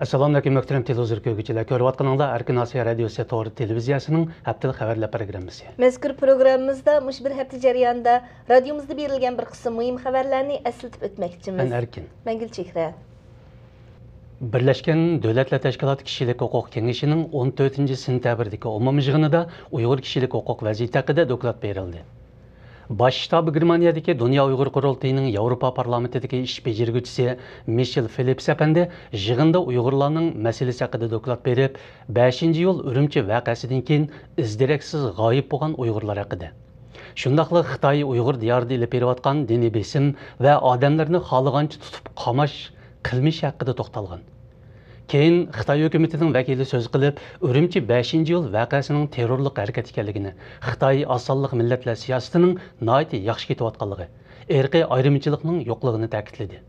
Assalamu alaikum muhtaram televizor ko'rguvchilar. Ko'rayotganinglar Erkin Osiyo radiosi to'g'ri televiziyasining haftalik xabarlar programmasi. Mazkur programmamizda mush bir hafta jarayonida radiomizda berilgan bir qism muhim xabarlarni eslatib o'tmoqchimiz. Men Erkin. Men Gulchehra. Birleşken Devletler Teşkilatı Kişilik Hukuk Kengesinin 14 sentabrdagi umumiy yig'inida Uyg'ur kishilik huquq vaziyati haqida doklad berildi. Baş ştabı Germaniyadagi Dünya Uyg'ur Qurultayining Yevropa parlamentidagi ish bajarguvchisi Michel Philips apandi yig'inda Uyg'urlarning masalasi haqida doklad berib, 5-iyul Urumchi voqeasidan keyin izdiraksiz g'oyib bo'lgan Uyg'urlar haqida. Shundaqla Xitoy Uyg'ur diyorida ilib berayotgan diniy besim va odamlarni xohlagancha tutib qamash qilmishi haqida to'xtalgan. Keyin Xitoy hukumatining vakili so'z qilib, Urumchi 5-iyul voqeasining terrorlik harakat ekanligini, Xitoy osonlik millatlar siyosatining nihoyat yaxshi ketayotganligi, irqiy ayrimchilikning yo'qligini ta'kidladi.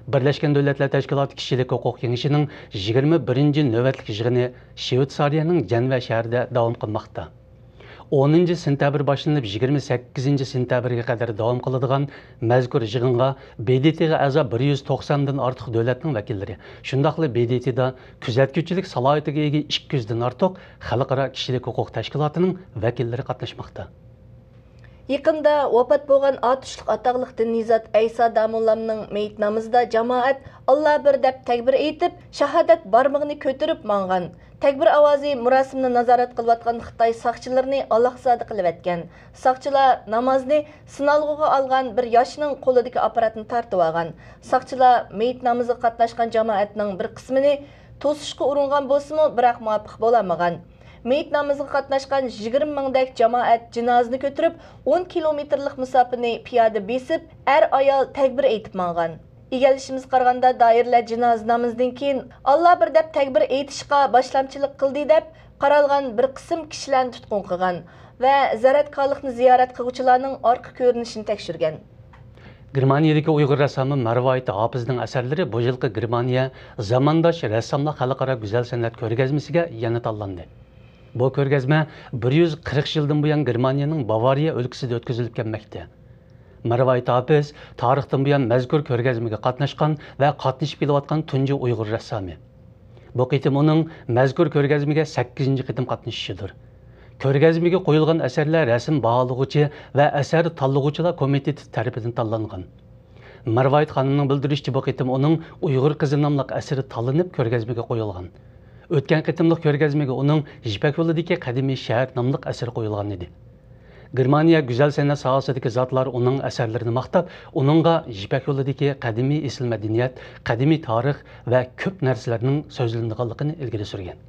Birleşken Devletler Teşkilatı Kişilik Hukuk Kengesinin 21. navbatlik yig'ini Shveysariyaning Janva shahrida davom qilmoqda. 10 sentabr boshlanib 28 sentabrga qadar davom qiladigan mazkur yig'inga BDTga a'zo 190 dan ortiq davlatning vakillari, shundaqla BDTda kuzatuvchilik salohiyatiga ega 200 dan ortiq xalqaro kishilik huquq tashkilotining vakillari qatnashmoqda. Yaqında vafot bo'lgan atışlıq ataqlıq diniy zot Aysa Damullamning meyit namazida jamoat Alloh bir deb takbir aytib, shahodat barmog'ini ko'tarib mangan. Takbir ovozi murosimni nazorat qilayotgan Xitoy soqchilarini alohzada qilib etgan. Soqchilar namozni sinalg'uga olgan bir yoshning qo'lidagi apparatni tortib olgan. Soqchilar meyit namoziga qatnashgan jamoatning bir qismini to'sishga uringan bo'lsa-mu, biroq muvaffaq bo'lamagan. Meyit namoziga qatnashgan 20 mingdek jamoat jinozani ko'tarib 10 kilometrlik masofani piyoda besib, ayol takbir aytib mangan. Egalishimiz qaraganda doirlar jinoza namozidan keyin Alloh bir deb takbir aytishga boshlamchilik qildi deb qaralgan bir qism kishilarni tutqun qilgan va zaratkorlikni ziyorat qiluvchilarning orqa ko'rinishini tekshirgan. Germaniyadagi Uyg'ur rassomi Marvoit Hofizning asarlari bu yilgi Germaniya zamondosh rassomlar xalqaro go'zal san'at ko'rgazmasiga yana tanlandi. Bu ko'rgazma 140 yildan buyon Germaniyaning Bavariya o'lkasida o'tkazilib kelmoqda. Marvoit Hofiz tarixdan buyon mazkur ko'rgazmaga qatnashgan va qatnashib kelayotgan tunji Uyg'ur rassomi. Bu qitim uning mazkur ko'rgazmaga 8-qitim qatnashishidir. Ko'rgazmaga qo'yilgan asarlar rasm baholag'uvchi va asar tanlovchilar komiteti tarafidan tanlangan. Marvoit xonimning bildirishicha, bu qitim uning Uyg'ur qizi nomli asari tanlanib ko'rgazmaga qo'yilgan. O'tgan qitimlik ko'rgazmaga uning Jipak yo'lidagi qadimiy shahar nomli asari qo'yilgan edi. Germaniya go'zal san'at sohasidagi zotlar uning asarlarini maqtab, uningga Jipak yo'lidagi qadimiy isl madaniyat, qadimiy tarix va ko'p narsalarning so'zlanganligini ilgari surgan.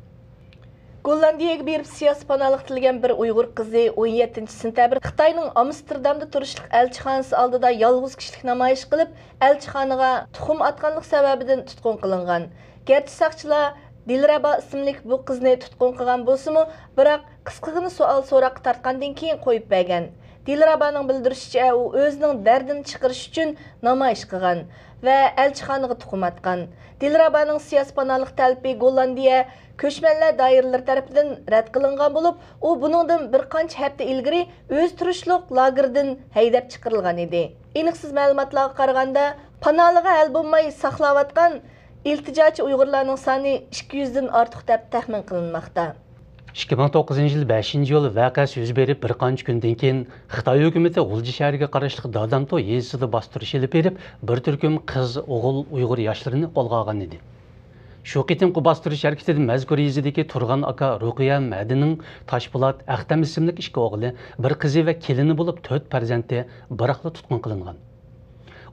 Gollandiyaga berib siyosiy panohlik tilgan bir Uyg'ur qizi 17 sentabr Xitoyning Amsterdamda turishlik elchixonasi oldida yolg'iz kishilik namoyish qilib, elchixonaga tuxum atganlik sababidan tutqun qilingan. Gerchi soqchilar Dilraba ismli bu qizni tutqun qilgan bo'lsa-mu, biroq qisqagina savol so'roq tartgandan keyin qo'yib bergan. Dilrabaning bildirishicha, u o'zining dardini chiqarish uchun namoyish qilgan va elchixonaga tuxum atgan. Dilrabaning siyosiy panohlik talbi Gollandiya ko'chmanlar doiralari tomonidan rad qilingan bo'lib, u buningdan bir qancha hafta ilgari o'z turishliq lagerdan haydab chiqarilgan edi. Aniqsiz ma'lumotlarga qaraganda, panohliga hal bo'lmay saqlayotgan iltijochi Uyg'urlarning soni 200 dan ortiq deb taxmin qilinmoqda. 2009 yil 5-iyul voqeasi yuz berib bir qancha kundan keyin Xitoy hukumati G'ulji shahriga qarashli Dadamto yezisida bostirish ilib berib, bir turkum qiz, o'g'il Uyg'ur yoshlarini qo'lga olgan edi. Shu qitimqi bostirish harakatida mazkur yezidagi Turg'an aka Ruqiya Madining Toshpo'lat Axtam ismli ikki o'g'li, bir qizi va kelini bo'lib 4 farzandi biroqla tutqun qilingan.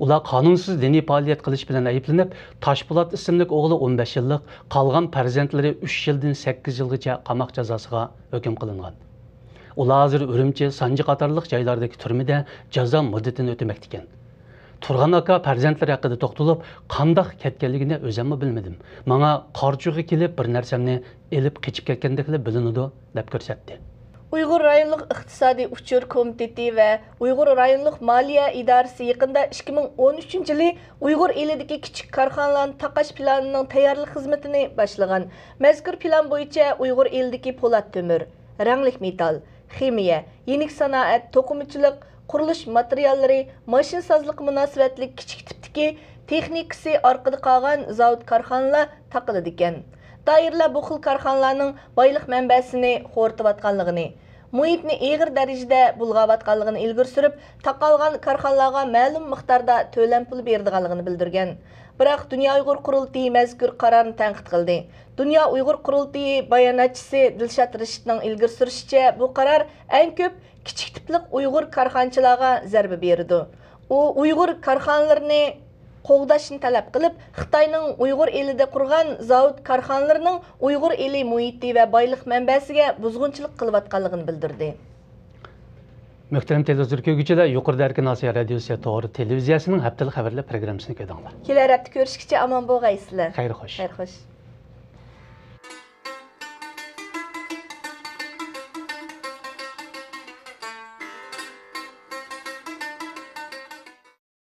Ular qonunsiz diniy faoliyat qilish bilan ayblanib, Toshpo'lat ismli o'g'li 15 yillik, qolgan farzandlari 3 yildan 8 yilgacha qamoq jazosiga hukm qilingan. Ular hozir Urumchi, Sanji qatorliq joylardagi turmada jazo muddatini o'tamoqda ekan. Turg'an aka farzandlari haqida to'xtalib, qandoq ketganligini o'zim bilmadim. Menga qarchug'i kelib bir narsamni elib qochib ketgandek bilinadi deb ko'rsatdi. Uyg'ur rayonluq iqtisodiy uchur komiteti va Uyg'ur rayonluq moliya idorasi yaqinda 2013 yili Uyg'ur elidagi kichik korxonalarni taqash planining tayyorlik xizmatini boshlagan. Mazkur plan bo'yicha Uyg'ur elidagi po'lat temir, ranglik metal, ximiya, yenik sanoat, to'qimachilik, qurilish materiallari, mashinsozlik munosabatli kichik tipdagi texnikasi orqada qolgan zavod korxonalar taqiladi ekan. Doirlar bu xil korxonalarning boylik manbasini xo'rtayotganligini, muhitni ig'ir darajada bulg'ayotganligini ilgari surib, taqalgan korxonalarga ma'lum miqdorda to'lam pul beradiganligini bildirgan. Biroq Dünya Uyg'ur Qurultiyi mazkur qarorni tanqid qildi. Dünya Uyg'ur Qurultiyi bayonotchisi Dilshod Rishidning ilgari surishicha, bu qaror eng ko'p kichik tiplik Uyg'ur korxonchilarga zarba berdi. U Uyg'ur korxonalarini qo'g'dashni talab qilib, Xitoyning Uyg'ur elida qurgan zavod korxonalarining Uyg'ur eli muhiti va boylik manbasiga buzg'unchilik qilayotganligini bildirdi. Muhtaram televizor ko'rguvchilar, yuqorida Erkin Osiyo radiosi to'g'ri televiziyasining haftalik xabarlar programmasini ko'rdinglar. Kelar hafta ko'rishguncha omon bo'lg'aysizlar. Xayr xo'sh. Xayr xo'sh.